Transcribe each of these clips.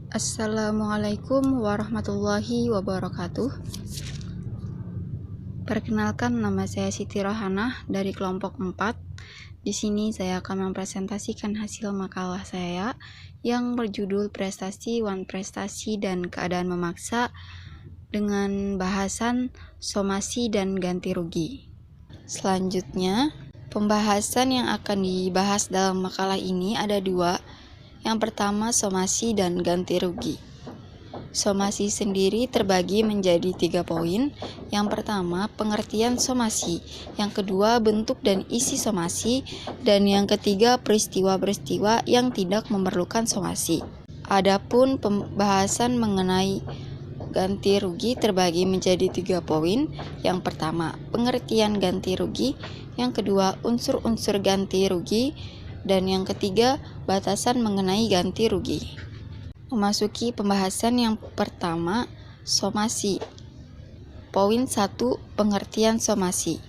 Assalamualaikum warahmatullahi wabarakatuh. Perkenalkan, nama saya Siti Rohanah dari kelompok 4. Di sini saya akan mempresentasikan hasil makalah saya yang berjudul Prestasi, Wan Prestasi, dan Keadaan Memaksa dengan bahasan somasi dan ganti rugi. Selanjutnya, pembahasan yang akan dibahas dalam makalah ini ada dua. Yang pertama, somasi dan ganti rugi. Somasi sendiri terbagi menjadi 3 poin. Yang pertama, pengertian somasi. Yang kedua, bentuk dan isi somasi. Dan yang ketiga, peristiwa-peristiwa yang tidak memerlukan somasi. Adapun pembahasan mengenai ganti rugi terbagi menjadi 3 poin. Yang pertama, pengertian ganti rugi. Yang kedua, unsur-unsur ganti rugi. Dan yang ketiga, batasan mengenai ganti rugi. Memasuki pembahasan yang pertama, somasi. Poin 1, pengertian somasi.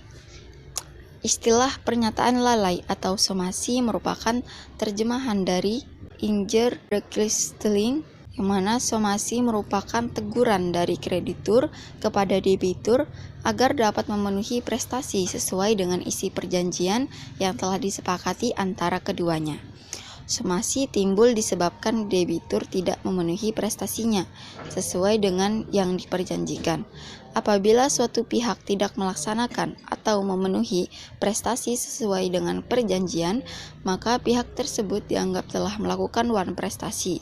Istilah pernyataan lalai atau somasi merupakan terjemahan dari Injurrechtstelling, yang mana somasi merupakan teguran dari kreditur kepada debitur agar dapat memenuhi prestasi sesuai dengan isi perjanjian yang telah disepakati antara keduanya. Somasi timbul disebabkan debitur tidak memenuhi prestasinya sesuai dengan yang diperjanjikan. Apabila suatu pihak tidak melaksanakan atau memenuhi prestasi sesuai dengan perjanjian, maka pihak tersebut dianggap telah melakukan wan prestasi,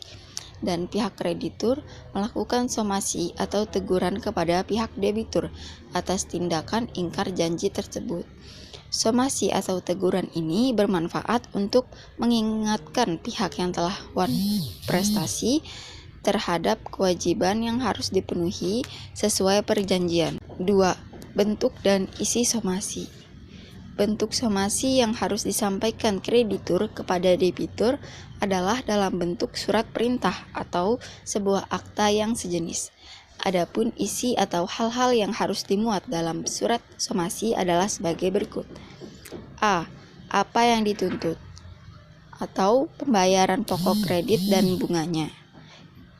dan pihak kreditur melakukan somasi atau teguran kepada pihak debitur atas tindakan ingkar janji tersebut. Somasi atau teguran ini bermanfaat untuk mengingatkan pihak yang telah wan prestasi terhadap kewajiban yang harus dipenuhi sesuai perjanjian. 2. Bentuk dan isi somasi. Bentuk somasi yang harus disampaikan kreditur kepada debitur adalah dalam bentuk surat perintah atau sebuah akta yang sejenis. Adapun isi atau hal-hal yang harus dimuat dalam surat somasi adalah sebagai berikut. A. Apa yang dituntut atau pembayaran pokok kredit dan bunganya.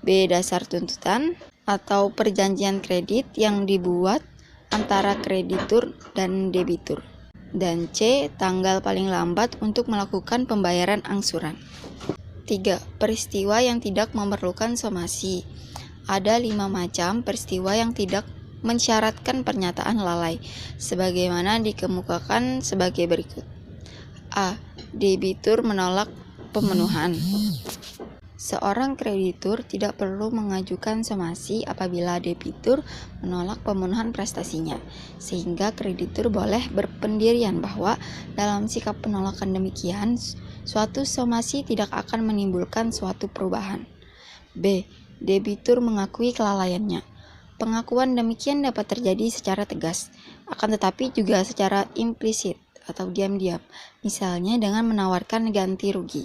B. Dasar tuntutan atau perjanjian kredit yang dibuat antara kreditur dan debitur. Dan C. Tanggal paling lambat untuk melakukan pembayaran angsuran. 3. Peristiwa yang tidak memerlukan somasi. Ada 5 macam peristiwa yang tidak mensyaratkan pernyataan lalai, sebagaimana dikemukakan sebagai berikut. A. Debitur menolak pemenuhan. Seorang kreditur tidak perlu mengajukan somasi apabila debitur menolak pemenuhan prestasinya, sehingga kreditur boleh berpendirian bahwa dalam sikap penolakan demikian, suatu somasi tidak akan menimbulkan suatu perubahan. B. Debitur mengakui kelalaiannya. Pengakuan demikian dapat terjadi secara tegas, akan tetapi juga secara implisit atau diam-diam, misalnya dengan menawarkan ganti rugi.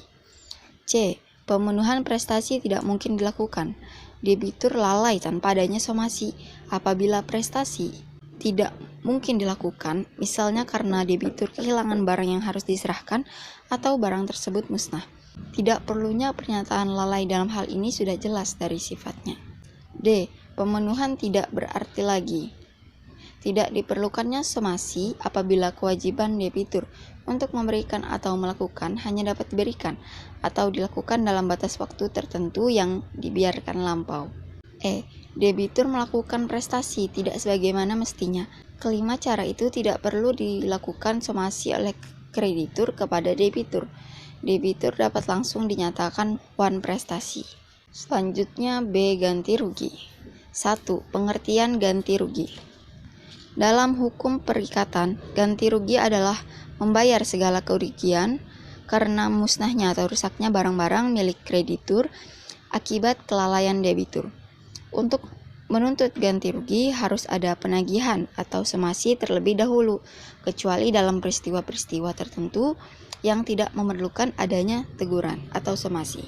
C. Pemenuhan prestasi tidak mungkin dilakukan. Debitur lalai tanpa adanya somasi. Apabila prestasi tidak mungkin dilakukan, misalnya karena debitur kehilangan barang yang harus diserahkan atau barang tersebut musnah. Tidak perlunya pernyataan lalai dalam hal ini sudah jelas dari sifatnya. D. Pemenuhan tidak berarti lagi. Tidak diperlukannya somasi apabila kewajiban debitur untuk memberikan atau melakukan hanya dapat diberikan atau dilakukan dalam batas waktu tertentu yang dibiarkan lampau. E. Debitur melakukan prestasi tidak sebagaimana mestinya. Kelima cara itu tidak perlu dilakukan somasi oleh kreditur kepada debitur. Debitur dapat langsung dinyatakan wan prestasi. Selanjutnya B. Ganti rugi. 1. Pengertian ganti rugi. Dalam hukum perikatan, ganti rugi adalah membayar segala kerugian karena musnahnya atau rusaknya barang-barang milik kreditur akibat kelalaian debitur. Untuk menuntut ganti rugi harus ada penagihan atau somasi terlebih dahulu, kecuali dalam peristiwa-peristiwa tertentu yang tidak memerlukan adanya teguran atau somasi.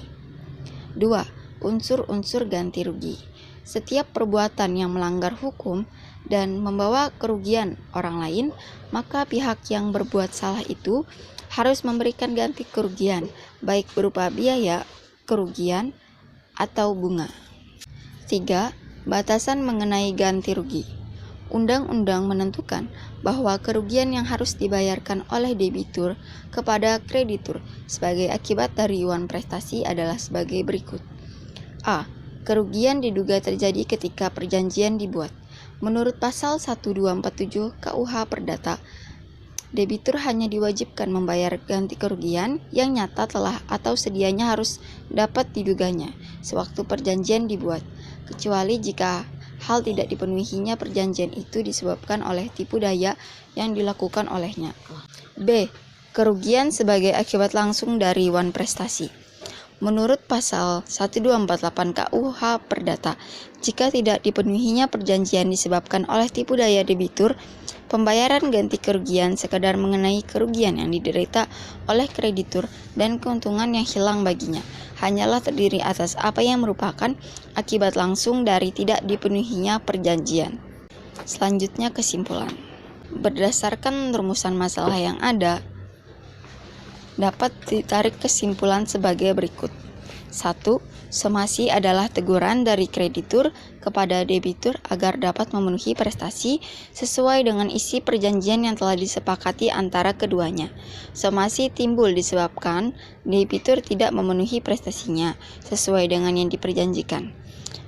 2. Unsur-unsur ganti rugi. Setiap perbuatan yang melanggar hukum dan membawa kerugian orang lain, maka pihak yang berbuat salah itu harus memberikan ganti kerugian, baik berupa biaya kerugian atau bunga. 3. Batasan mengenai ganti rugi. Undang-undang menentukan bahwa kerugian yang harus dibayarkan oleh debitur kepada kreditur sebagai akibat dari iuran prestasi adalah sebagai berikut. A. Kerugian diduga terjadi ketika perjanjian dibuat. Menurut pasal 1247 KUH Perdata, debitur hanya diwajibkan membayar ganti kerugian yang nyata telah atau sedianya harus dapat diduganya sewaktu perjanjian dibuat, kecuali jika hal tidak dipenuhinya perjanjian itu disebabkan oleh tipu daya yang dilakukan olehnya. B. Kerugian sebagai akibat langsung dari iuran prestasi. Menurut pasal 1248 KUH Perdata, jika tidak dipenuhinya perjanjian disebabkan oleh tipu daya debitur, pembayaran ganti kerugian sekadar mengenai kerugian yang diderita oleh kreditur dan keuntungan yang hilang baginya hanyalah terdiri atas apa yang merupakan akibat langsung dari tidak dipenuhinya perjanjian. Selanjutnya kesimpulan. Berdasarkan rumusan masalah yang ada, dapat ditarik kesimpulan sebagai berikut. 1. Somasi adalah teguran dari kreditur kepada debitur agar dapat memenuhi prestasi sesuai dengan isi perjanjian yang telah disepakati antara keduanya. Somasi timbul disebabkan debitur tidak memenuhi prestasinya sesuai dengan yang diperjanjikan.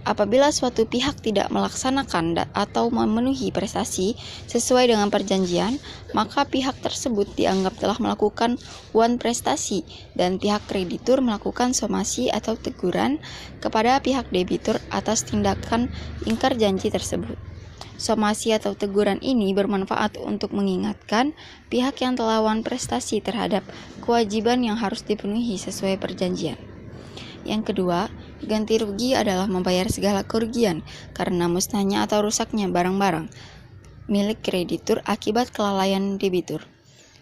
Apabila suatu pihak tidak melaksanakan atau memenuhi prestasi sesuai dengan perjanjian, maka pihak tersebut dianggap telah melakukan iuran prestasi dan pihak kreditur melakukan somasi atau teguran kepada pihak debitur atas tindakan ingkar janji tersebut. Somasi atau teguran ini bermanfaat untuk mengingatkan pihak yang telah iuran prestasi terhadap kewajiban yang harus dipenuhi sesuai perjanjian. Yang kedua, ganti rugi adalah membayar segala kerugian karena musnahnya atau rusaknya barang-barang milik kreditur akibat kelalaian debitur.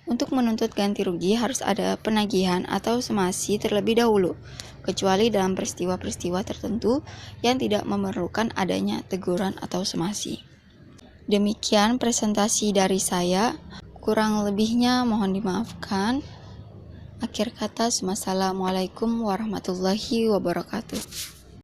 Untuk menuntut ganti rugi harus ada penagihan atau somasi terlebih dahulu, kecuali dalam peristiwa-peristiwa tertentu yang tidak memerlukan adanya teguran atau somasi. Demikian presentasi dari saya, kurang lebihnya mohon dimaafkan. Akhir kata, wassalamualaikum warahmatullahi wabarakatuh.